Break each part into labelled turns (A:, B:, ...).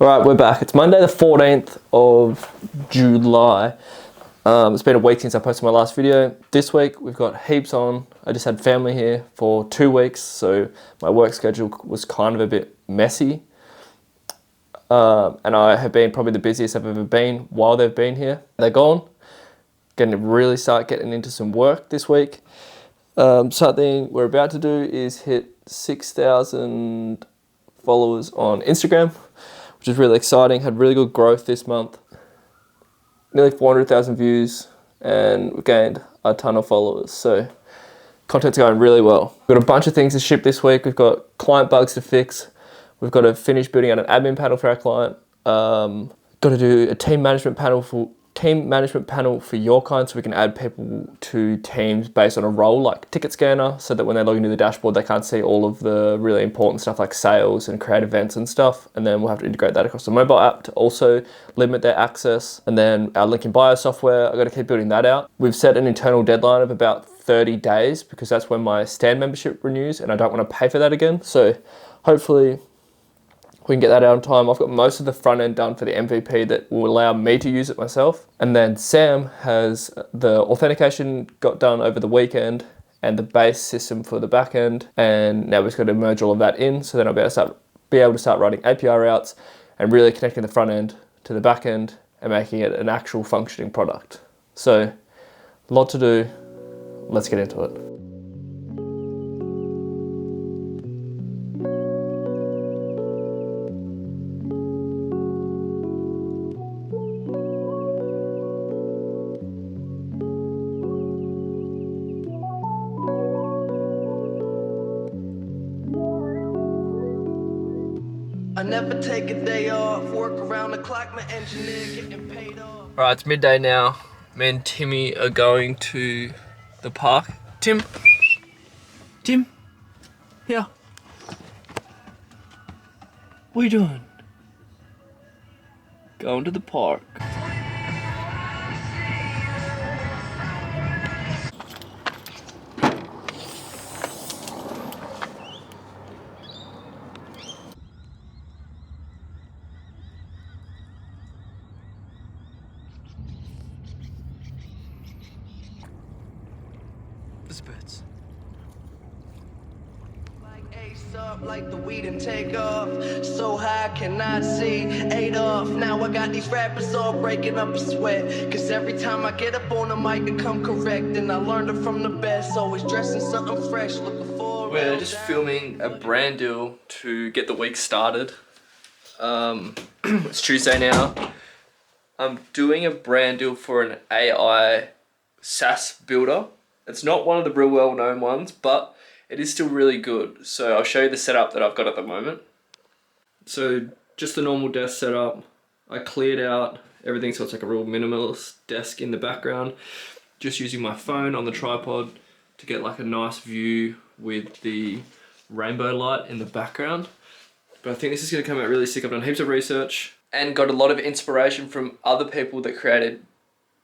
A: Alright, we're back. It's Monday the 14th of July. It's been a week since I posted my last video. This week we've got heaps on. I just had family here for 2 weeks, so my work schedule was kind of a bit messy. And I have been probably the busiest I've ever been while they've been here. They're gone. Going to really start getting into some work this week. Something we're about to do is hit 6,000 followers on Instagram, which is really exciting. Had really good growth this month. Nearly 400,000 views, and we gained a ton of followers. So content's going really well. We've got a bunch of things to ship this week. We've got client bugs to fix. We've got to finish building out an admin panel for our client. Got to do a team management panel for your kind, so we can add people to teams based on a role like ticket scanner, so that when they log into the dashboard they can't see all of the really important stuff like sales and create events and stuff. And then we'll have to integrate that across the mobile app to also limit their access. And then our link in bio software, I've got to keep building that out. We've set an internal deadline of about 30 days because that's when my Stand membership renews and I don't want to pay for that again. So hopefully we can get that out on time. I've got most of the front end done for the MVP that will allow me to use it myself. And then Sam has the authentication got done over the weekend and the base system for the back end. And now we've just got to merge all of that in. So then I'll be able to start writing API routes and really connecting the front end to the back end and making it an actual functioning product. So a lot to do. Let's get into it.
B: I never take a day off, work around the clock, my engineer getting paid off.
A: Alright, it's midday now. Me and Timmy are going to the park. Tim? Here. What are you doing? Going to the park. Birds.
B: Like ace up, like the weed and take off. So high, cannot see. 8 off. Now I got these rappers all breaking up a sweat. Cause every time I get up on the mic, I come correct. And I learned it from the best. Always dressing something fresh, looking forward.
A: We're just filming a brand deal to get the week started. It's Tuesday now. I'm doing a brand deal for an AI SaaS builder. It's not one of the real well-known ones, but it is still really good. So I'll show you the setup that I've got at the moment. So just the normal desk setup. I cleared out everything so it's like a real minimalist desk in the background. Just using my phone on the tripod to get like a nice view with the rainbow light in the background. But I think this is going to come out really sick. I've done heaps of research and got a lot of inspiration from other people that created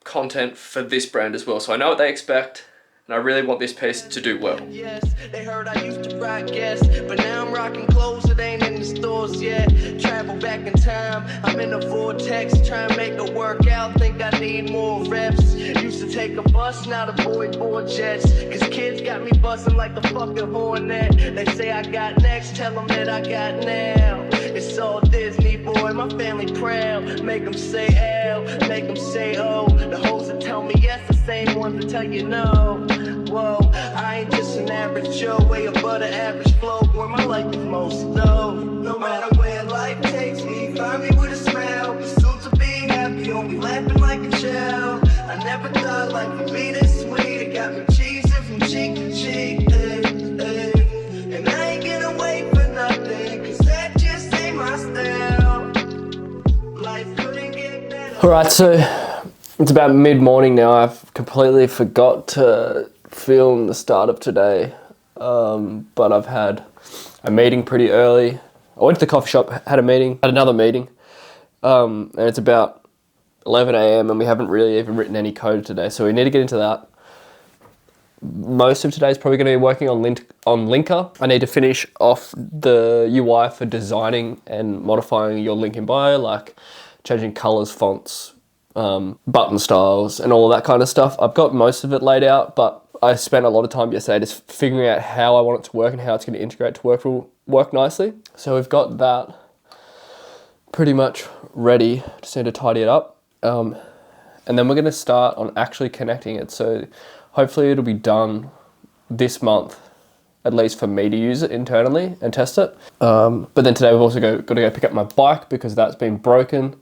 A: content for this brand as well. So I know what they expect. And I really want this piece to do well.
B: Yes, they heard I used to rock, yes, but now I'm rocking clothes that ain't in the stores yet. Travel back in time, I'm in a vortex, trying to make it work out, think I need more reps. Used to take a bus, now the board jets, cause kids got me busting like the fucking hornet. They say I got next, tell them that I got now. It's all Disney, boy, my family proud. Make them say L, make them say O. The hoes that tell me yes, the same ones that tell you no. Whoa, I ain't just an average Joe, way above the average flow, where my life is most low. No matter where life takes me, find me with a smile, pursuit to being happy, only laughing like a child. I never thought life would be this sweet, it got me cheesing from cheek to cheek, and I ain't gonna wait for nothing, cause that just ain't my style. Life couldn't get better.
A: Alright, so it's about mid-morning now. I've completely forgot to film the start of today, but I've had a meeting pretty early. I went to the coffee shop, had another meeting, and it's about 11 a.m. and we haven't really even written any code today, so we need to get into that. most of today is probably going to be working on Linker. I need to finish off the UI for designing and modifying your link in bio, like changing colors, fonts, button styles, and all that kind of stuff. I've got most of it laid out, but I spent a lot of time yesterday just figuring out how I want it to work and how it's going to integrate to work nicely. So we've got that pretty much ready. Just need to tidy it up. And then we're going to start on actually connecting it. So hopefully it'll be done this month, at least for me to use it internally and test it. But then today we've also got to go pick up my bike because that's been broken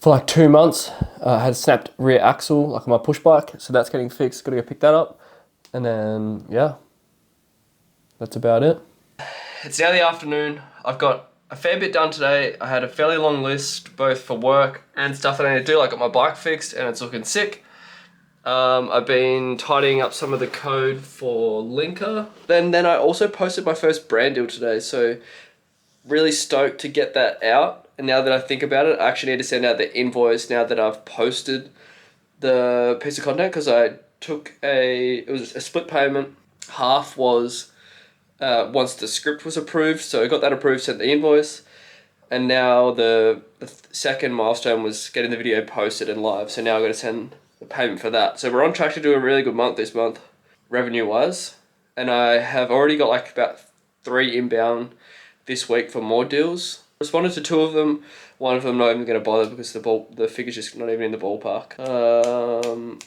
A: for like 2 months. I had a snapped rear axle, like on my push bike. So that's getting fixed. Got to go pick that up. And then, yeah, that's about it. It's now the afternoon. I've got a fair bit done today. I had a fairly long list, both for work and stuff that I need to do. I got my bike fixed and it's looking sick. I've been tidying up some of the code for Linker. Then I also posted my first brand deal today. So really stoked to get that out. And now that I think about it, I actually need to send out the invoice now that I've posted the piece of content, because I took it was a split payment. Half was once the script was approved, so I got that approved, sent the invoice, and now the second milestone was getting the video posted and live, so now I've got to send the payment for that. So we're on track to do a really good month this month, revenue-wise, and I have already got like about 3 inbound this week for more deals. Responded to 2 of them, one of them not even going to bother because the figure's just not even in the ballpark.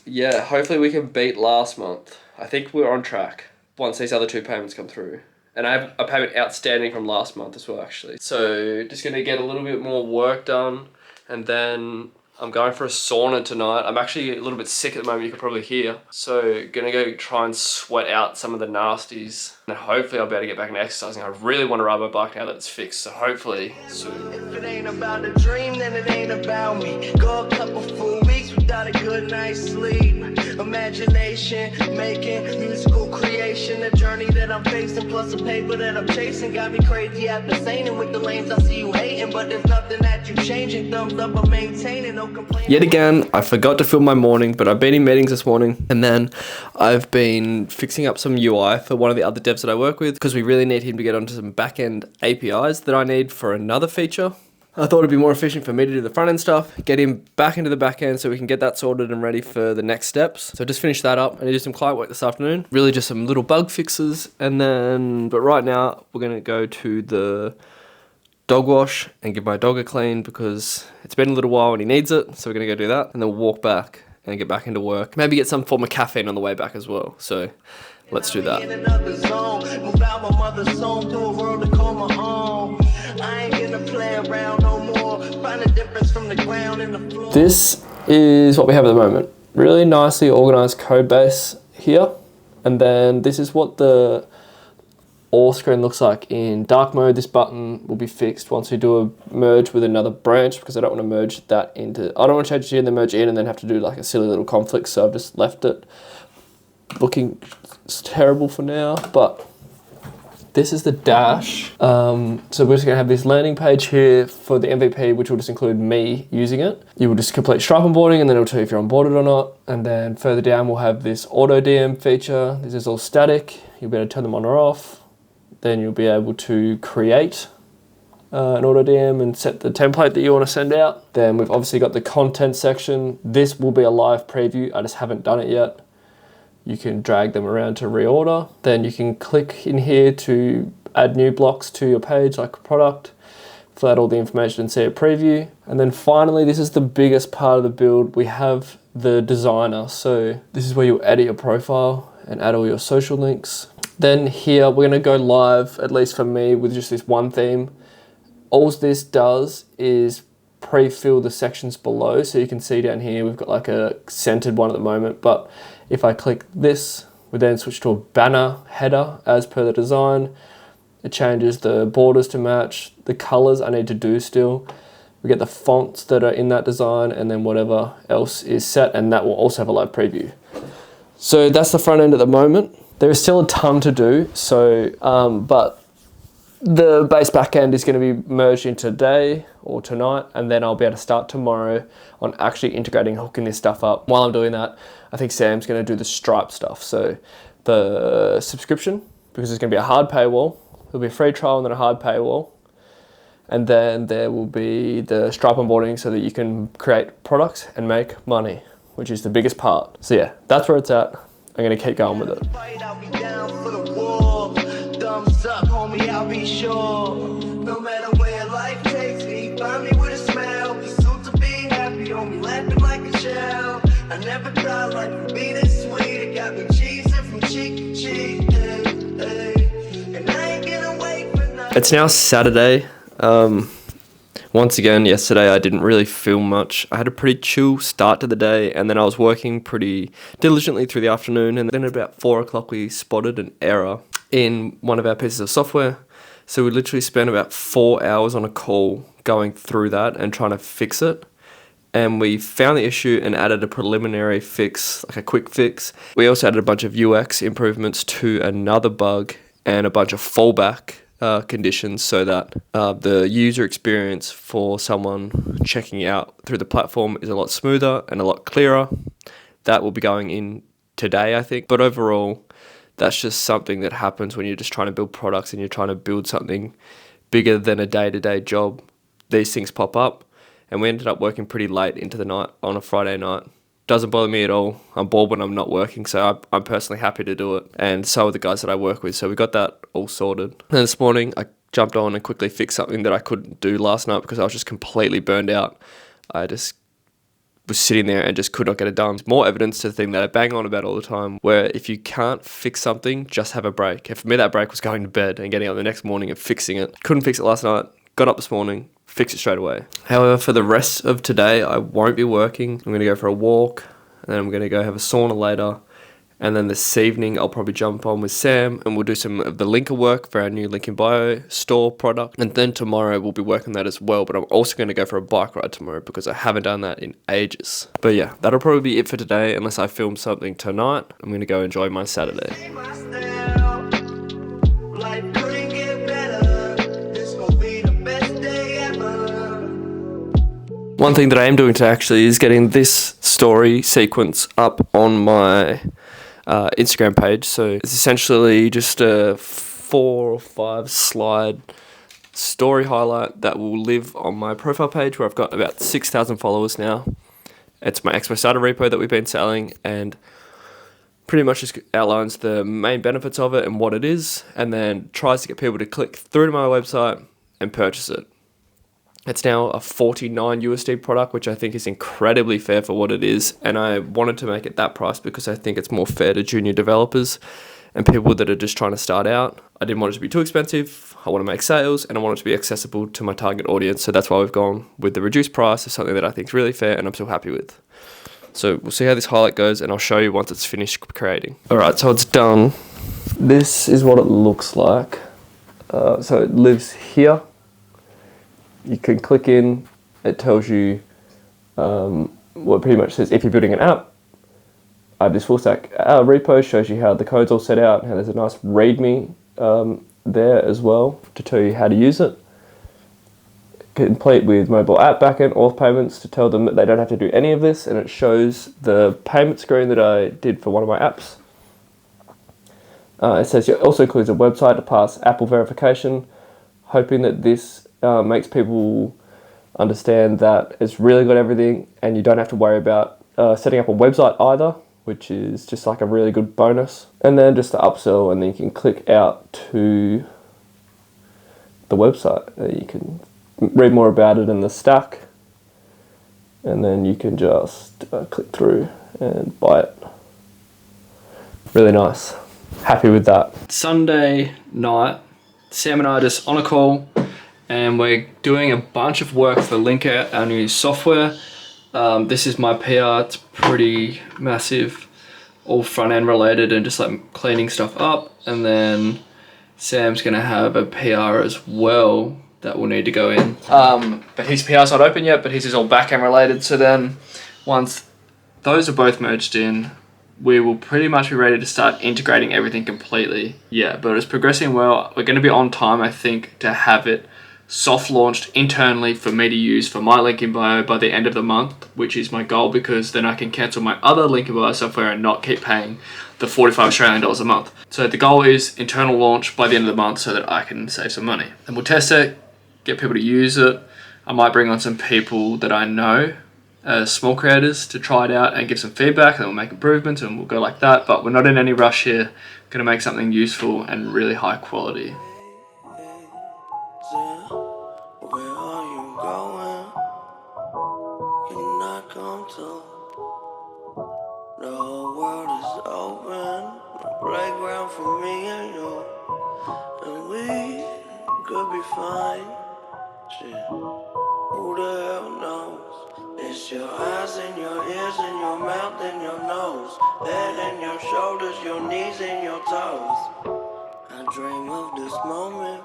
A: Yeah, hopefully we can beat last month. I think we're on track once these other 2 payments come through. And I have a payment outstanding from last month as well, actually. So just going to get a little bit more work done. And then I'm going for a sauna tonight. I'm actually a little bit sick at the moment, you can probably hear. So going to go try and sweat out some of the nasties. And hopefully I'll be able to get back into exercising. I really want to ride my bike now that it's fixed. So hopefully soon.
B: If it ain't about a dream, then it ain't about me. Go a couple full weeks without a good night's sleep. Imagination, making musical creation. A journey that I'm facing, plus the paper that I'm chasing. Got me crazy after saying with the lanes I see you hating. But there's nothing that you changing. Thumbs up or maintaining, no complaining.
A: Yet again, I forgot to film my morning, but I've been in meetings this morning. And then I've been fixing up some UI for one of the other devs that I work with, because we really need him to get onto some back-end APIs that I need for another feature. I thought it'd be more efficient for me to do the front-end stuff, get him back into the back-end so we can get that sorted and ready for the next steps. So just finish that up and do some client work this afternoon. Really just some little bug fixes. And then, but right now we're going to go to the dog wash and give my dog a clean because it's been a little while and he needs it. So we're going to go do that and then walk back and get back into work. Maybe get some form of caffeine on the way back as well. So let's do that. This is what we have at the moment. Really nicely organized code base here. And then this is what the all screen looks like in dark mode. This button will be fixed once we do a merge with another branch, because I don't want to merge that into, I don't want to change it and then merge in and then have to do like a silly little conflict. So I've just left it looking terrible for now, but this is the dash. So we're just gonna have this landing page here for the MVP, which will just include me using it. You will just complete Stripe onboarding and then it'll tell you if you're onboarded or not. And then further down, we'll have this auto DM feature. This is all static. You'll be able to turn them on or off. Then you'll be able to create an auto DM and set the template that you want to send out. Then we've obviously got the content section. This will be a live preview. I just haven't done it yet. You can drag them around to reorder. Then you can click in here to add new blocks to your page, like product, fill out all the information and see a preview. And then finally, this is the biggest part of the build. We have the designer. So this is where you'll edit your profile and add all your social links. Then here, we're gonna go live, at least for me, with just this one theme. All this does is pre-fill the sections below. So you can see down here, we've got like a centered one at the moment, but if I click this, we then switch to a banner header as per the design. It changes the borders to match. The colors I need to do still. We get the fonts that are in that design and then whatever else is set, and that will also have a live preview. So that's the front end at the moment. There is still a ton to do, so but the base backend is going to be merged in today or tonight, and then I'll be able to start tomorrow on actually integrating, hooking this stuff up. While I'm doing that, I think Sam's going to do the Stripe stuff. So the subscription, because it's going to be a hard paywall. There'll be a free trial and then a hard paywall. And then there will be the Stripe onboarding so that you can create products and make money, which is the biggest part. So yeah, that's where it's at. I'm going to keep going with it.
B: I'll be down for the war. Thumbs up, homie, I'll be sure. No matter where life takes me, find me with a smile. Pursuit to be happy, homie, laughing like a child. I never thought life would be this sweet. It got me cheesing from cheek to cheek. And I ain't gonna wait for nothing.
A: It's now Saturday. Once again, yesterday I didn't really film much. I had a pretty chill start to the day, and then I was working pretty diligently through the afternoon, and then at about 4 o'clock we spotted an error in one of our pieces of software. So we literally spent about 4 hours on a call going through that and trying to fix it. And we found the issue and added a preliminary fix, like a quick fix. We also added a bunch of UX improvements to another bug and a bunch of fallback conditions so that the user experience for someone checking out through the platform is a lot smoother and a lot clearer. That will be going in today, I think. But overall, that's just something that happens when you're just trying to build products and you're trying to build something bigger than a day-to-day job. These things pop up, and we ended up working pretty late into the night on a Friday night. Doesn't bother me at all. I'm bored when I'm not working, so I'm personally happy to do it. And so are the guys that I work with. So we got that all sorted. And this morning, I jumped on and quickly fixed something that I couldn't do last night because I was just completely burned out. I just was sitting there and just could not get it done. More evidence to the thing that I bang on about all the time, where if you can't fix something, just have a break. And for me, that break was going to bed and getting up the next morning and fixing it. Couldn't fix it last night. Got up this morning, fix it straight away. However, for the rest of today, I won't be working. I'm going to go for a walk, and then I'm going to go have a sauna later. And then this evening, I'll probably jump on with Sam and we'll do some of the linker work for our new Link in Bio store product. And then tomorrow, we'll be working that as well. But I'm also going to go for a bike ride tomorrow because I haven't done that in ages. But yeah, that'll probably be it for today unless I film something tonight. I'm going to go enjoy my Saturday. One thing that I am doing today actually is getting this story sequence up on my Instagram page. So it's essentially just a 4 or 5 slide story highlight that will live on my profile page where I've got about 6,000 followers now. It's my Expo Starter repo that we've been selling, and pretty much just outlines the main benefits of it and what it is, and then tries to get people to click through to my website and purchase it. It's now a $49 USD product, which I think is incredibly fair for what it is. And I wanted to make it that price because I think it's more fair to junior developers and people that are just trying to start out. I didn't want it to be too expensive. I want to make sales and I want it to be accessible to my target audience. So that's why we've gone with the reduced price of something that I think is really fair and I'm still happy with. So we'll see how this highlight goes and I'll show you once it's finished creating. All right, so it's done. This is what it looks like. So it lives here. You can click in, it tells you what pretty much says if you're building an app. I have this full stack repo, shows you how the code's all set out, and there's a nice README there as well to tell you how to use it. Complete with mobile app backend, auth payments to tell them that they don't have to do any of this, and it shows the payment screen that I did for one of my apps. It says it also includes a website to pass Apple verification, hoping that this makes people understand that it's really got everything and you don't have to worry about setting up a website either, which is just like a really good bonus. And then just the upsell, and then you can click out to the website. You can read more about it in the stack, and then you can just click through and buy it. Really nice. Happy with that. Sunday night, Sam and I are just on a call, and we're doing a bunch of work for Linker, our new software. This is my PR, it's pretty massive, all front end related and just like cleaning stuff up. And then Sam's gonna have a PR as well that will need to go in. But his PR's not open yet, but his is all back end related. So then once those are both merged in, we will pretty much be ready to start integrating everything completely. Yeah, but it's progressing well. We're going to be on time, I think, to have it soft launched internally for me to use for my link in bio by the end of the month, which is my goal, because then I can cancel my other link in bio software and not keep paying the 45 Australian dollars a month. So the goal is internal launch by the end of the month so that I can save some money. And we'll test it, get people to use it. I might bring on some people that I know, small creators, to try it out and give some feedback, and then we'll make improvements and we'll go like that. But we're not in any rush here. Going to make something useful and really high quality.
B: Where are you going? Can I come to? The whole world is open, a playground for me and you, and we could be fine. Shit, who the hell knows? It's your eyes and your ears and your mouth and your nose, head and your shoulders, your knees and your toes. I dream of this moment.